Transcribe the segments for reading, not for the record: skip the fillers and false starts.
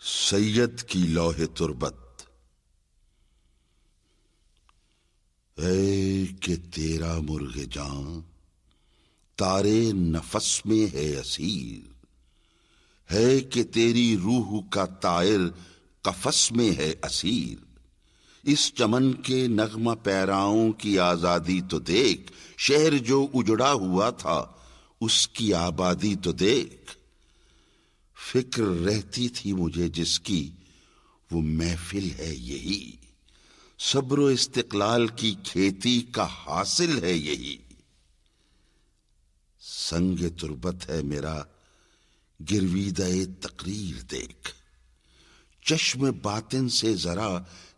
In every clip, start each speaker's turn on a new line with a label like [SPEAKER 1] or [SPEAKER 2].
[SPEAKER 1] سید کی لوح تربت۔ اے کہ تیرا مرغ جاں تارے نفس میں ہے اسیر، ہے کہ تیری روح کا طائر قفس میں ہے اسیر۔ اس چمن کے نغمہ پیراؤں کی آزادی تو دیکھ، شہر جو اجڑا ہوا تھا اس کی آبادی تو دیکھ۔ فکر رہتی تھی مجھے جس کی وہ محفل ہے یہی، صبر و استقلال کی کھیتی کا حاصل ہے یہی۔ سنگ تربت ہے میرا گرویدہ تقریر دیکھ، چشم باطن سے ذرا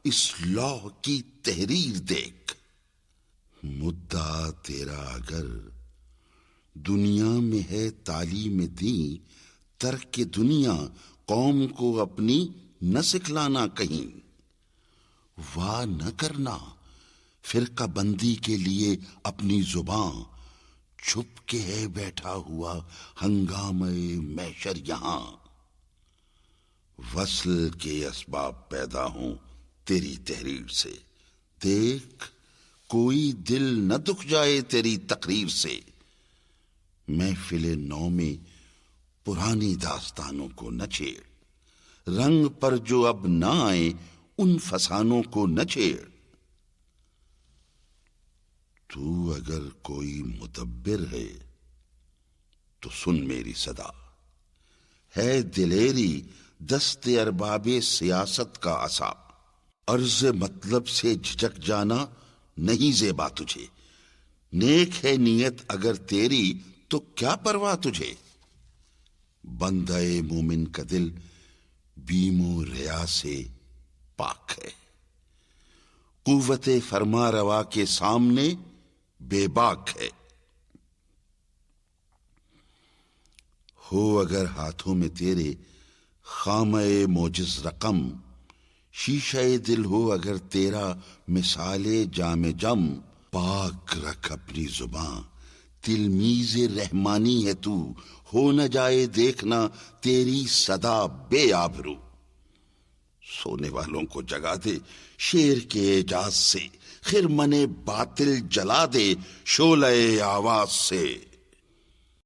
[SPEAKER 1] اس لوح کی تحریر دیکھ۔ مدعا تیرا اگر دنیا میں ہے تعلیم دین، ترک دنیا قوم کو اپنی نہ سکھلانا کہیں۔ واہ نہ کرنا فرقہ بندی کے لیے اپنی زباں، چھپ کے ہے بیٹھا ہوا ہنگامہ محشر یہاں۔ وصل کے اسباب پیدا ہوں تیری تحریر سے، دیکھ کوئی دل نہ دکھ جائے تیری تقریر سے۔ محفل نو میں پرانی داستانوں کو نہ چھیڑ، رنگ پر جو اب نہ آئے ان فسانوں کو نہ چھیڑ۔ تو اگر کوئی مدبر ہے تو سن میری صدا، ہے دلیری دست ارباب سیاست کا عصا۔ عرض مطلب سے جھجک جانا نہیں زیبا تجھے، نیک ہے نیت اگر تیری تو کیا پرواہ تجھے۔ بندہ مومن کا دل بیم و ریا سے پاک ہے، قوت فرما روا کے سامنے بے باک ہے۔ ہو اگر ہاتھوں میں تیرے خامہ موجز رقم، شیشہ دل ہو اگر تیرا مثال جام جم۔ پاک رکھ اپنی زباں تلمیذ رحمانی ہے تو، ہو نہ جائے دیکھنا تیری صدا بے آبرو۔ سونے والوں کو جگا دے شعر کے اعجاز سے، خرمن باطل جلا دے شعلہ آواز سے۔